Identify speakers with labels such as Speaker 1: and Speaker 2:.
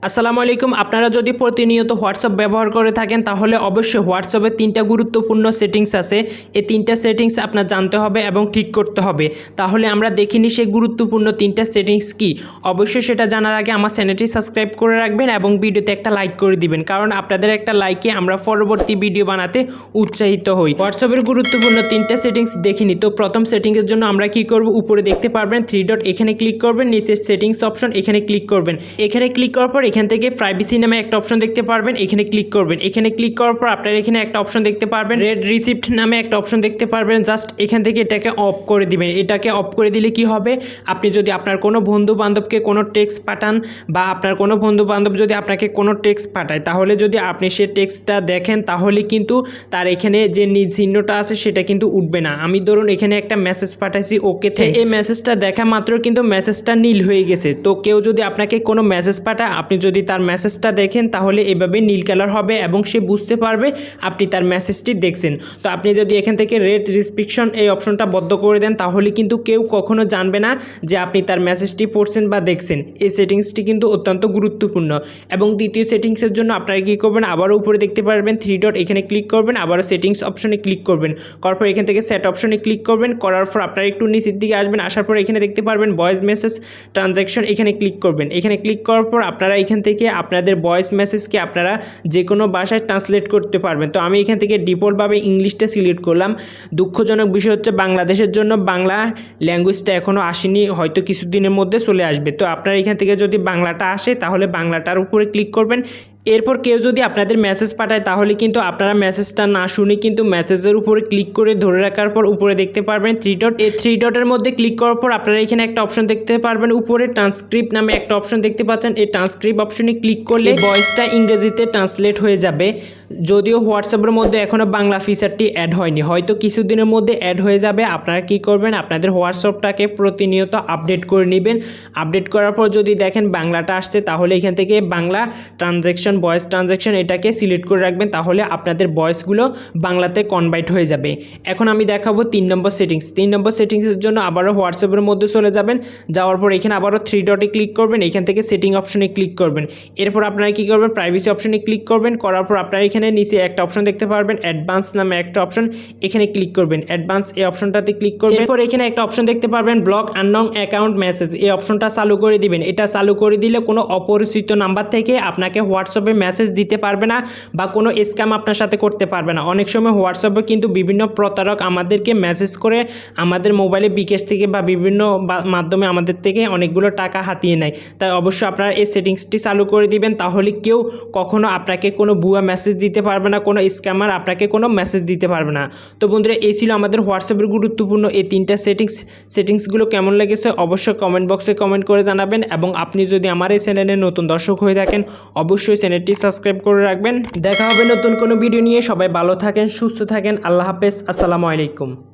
Speaker 1: আসসালামু আলাইকুম। আপনারা যদি প্রতিনিয়ত হোয়াটসঅ্যাপ ব্যবহার করে থাকেন তাহলে অবশ্যই হোয়াটসঅ্যাপে তিনটা গুরুত্বপূর্ণ সেটিংস আছে। এই তিনটা সেটিংস আপনার জানতে হবে এবং ঠিক করতে হবে। তাহলে আমরা দেখিনি সেই গুরুত্বপূর্ণ তিনটা সেটিংস কি। অবশ্যই সেটা জানার আগে আমার চ্যানেলটি সাবস্ক্রাইব করে রাখবেন এবং ভিডিওতে একটা লাইক করে দিবেন, কারণ আপনাদের একটা লাইকে আমরা পরবর্তী ভিডিও বানাতে উৎসাহিত হই। হোয়াটসঅ্যাপের গুরুত্বপূর্ণ তিনটা সেটিংস দেখিনি। তো প্রথম সেটিংসের জন্য আমরা কি করব, উপরে দেখতে পারবেন 3 ডট, এখানে ক্লিক করবেন, নিচের সেটিংস অপশন এখানে ক্লিক করবেন। এখানে ক্লিক করার পর এখান থেকে প্রাইভেসি নামে একটা অপশন দেখতে পারবেন, এখানে ক্লিক করবেন। এখানে ক্লিক করার পর আপনারা এখানে একটা অপশন দেখতে পারবেন, রেড রিসিপ্ট নামে একটা অপশন দেখতে পারবেন। জাস্ট এখান থেকে এটাকে অফ করে দিবেন। এটাকে অফ করে দিলে কি হবে, আপনি যদি আপনার কোনো বন্ধু বান্ধবকে কোনো টেক্সট পাঠান বা আপনার কোনো বন্ধু বান্ধব যদি আপনাকে কোনো টেক্সট পাঠায়, তাহলে যদি আপনি সে টেক্সটটা দেখেন তাহলে কিন্তু তার এখানে যে চিহ্নটা আছে সেটা কিন্তু উঠবে না। আমি ধরুন এখানে একটা মেসেজ পাঠাইছি, ওকে থ্যাঙ্কস। এই মেসেজটা দেখা মাত্র কিন্তু মেসেজটা নীল হয়ে গেছে। তো কেউ যদি আপনাকে কোনো মেসেজ পাঠায়, আপনি যদি তার মেসেজটা দেখেন তাহলে এভাবে নীল কালার হবে এবং সে বুঝতে পারবে আপনি তার মেসেজটি দেখছেন। তো আপনি যদি এখান থেকে রেড রেস্ট্রিকশন এই অপশনটা বন্ধ করে দেন তাহলে কিন্তু কেউ কখনো জানবে না যে আপনি তার মেসেজটি পড়ছেন বা দেখছেন। এই সেটিংসটি কিন্তু অত্যন্ত গুরুত্বপূর্ণ। এবং দ্বিতীয় সেটিংসের জন্য আপনারা কী করবেন, আবারও উপরে দেখতে পারবেন 3 ডট, এখানে ক্লিক করবেন, আবারও সেটিংস অপশনে ক্লিক করবেন। করার পর এখান থেকে সেট অপশনে ক্লিক করবেন। করার পর আপনারা একটু নিচের দিকে আসবেন, আসার পর এখানে দেখতে পারবেন ভয়েস মেসেজ ট্রানজ্যাকশন, এখানে ক্লিক করবেন। এখানে ক্লিক করার পর আপনারা এখান থেকে আপনাদের ভয়েস মেসেজকে আপনারা যে কোনো ভাষায় ট্রান্সলেট করতে পারবেন। তো আমি এখান থেকে ডিফল্টভাবে ইংলিশটা সিলেক্ট করলাম। দুঃখজনক বিষয় হচ্ছে বাংলাদেশের জন্য বাংলা ল্যাঙ্গুয়েজটা এখনও আসেনি, হয়তো কিছুদিনের মধ্যে চলে আসবে। তো আপনারা এখান থেকে যদি বাংলাটা আসে তাহলে বাংলাটার উপরে ক্লিক করবেন। এরপর কেউ যদি আপনাদের মেসেজ পাঠায় তাহলে কিন্তু আপনারা মেসেজটা না শুনে কিন্তু মেসেজের উপরে ক্লিক করে ধরে রাখার পর উপরে দেখতে পারবেন 3 ডট। এই 3 ডটের মধ্যে ক্লিক করার পর আপনারা এখানে একটা অপশন দেখতে পারবেন, উপরে ট্রান্সক্রিপ্ট নামে একটা অপশন দেখতে পাচ্ছেন। এই ট্রান্সক্রিপ্ট অপশনে ক্লিক করলে ভয়েসটা ইংরেজিতে ট্রান্সলেট হয়ে যাবে। যদিও হোয়াটসঅ্যাপের মধ্যে এখনও বাংলা ফিচারটি অ্যাড হয়নি, হয়তো কিছুদিনের মধ্যে অ্যাড হয়ে যাবে। আপনারা কি করবেন, আপনাদের হোয়াটসঅ্যাপটাকে প্রতিনিয়ত আপডেট করে নেবেন। আপডেট করার পর যদি দেখেন বাংলাটা আসছে তাহলে এখান থেকে বাংলা ট্রানজ্যাকশন, ভয়েস ট্রানজ্যাকশন এটাকে সিলেক্ট করে রাখবেন, তাহলে আপনাদের ভয়েসগুলো বাংলাতে কনভার্ট হয়ে যাবে। এখন আমি দেখাবো 3 নম্বর সেটিংস। 3 নম্বর সেটিংসের জন্য আবারও হোয়াটসঅ্যাপের মধ্যে চলে যাবেন। যাওয়ার পর এখানে আবারও 3 ডটে ক্লিক করবেন, এখান থেকে সেটিং অপশনে ক্লিক করবেন। এরপর আপনারা কী করবেন, প্রাইভেসি অপশনে ক্লিক করবেন। করার পর আপনারা এখানে নিচে একটা অপশন দেখতে পারবেন, অ্যাডভান্স নামে একটা অপশন, এখানে ক্লিক করবেন। অ্যাডভান্স এই অপশনটাতে ক্লিক করবেন। এরপর এখানে একটা অপশন দেখতে পারবেন ব্লক আননোন অ্যাকাউন্ট মেসেজ, এই অপশনটা চালু করে দিবেন। এটা চালু করে দিলে কোনো অপরিচিত নাম্বার থেকে আপনাকে হোয়াটসঅ্যাপে মেসেজ দিতে পারবে না বা কোনো স্ক্যাম আপনার সাথে করতে পারবে না। অনেক সময় হোয়াটসঅ্যাপে কিন্তু বিভিন্ন প্রতারক আমাদেরকে মেসেজ করে আমাদের মোবাইলে বিকাশ থেকে বা বিভিন্ন মাধ্যমে আমাদের থেকে অনেকগুলো টাকা হাতিয়ে নেয়। তাই অবশ্যই আপনারা এই সেটিংসটি চালু করে দিবেন, তাহলে কেউ কখনো আপনাকে কোনো ভুয়া মেসেজ দিতে পারবে না, কোনো স্ক্যামার আপনাকে কোনো মেসেজ দিতে পারবে না। তো বন্ধুরা, এই ছিল আমাদের হোয়াটসঅ্যাপের গুরুত্বপূর্ণ এই তিনটা সেটিংসগুলো কেমন লেগেছে অবশ্যই কমেন্ট বক্সে কমেন্ট করে জানাবেন। এবং আপনি যদি আমার এই চ্যানেলে নতুন দর্শক হয়ে থাকেন অবশ্যই চ্যানেলটি সাবস্ক্রাইব করে রাখবেন। দেখা হবে নতুন কোনো ভিডিও নিয়ে। সবাই ভালো থাকেন, সুস্থ থাকেন। আল্লাহ হাফেজ, আসসালামু আলাইকুম।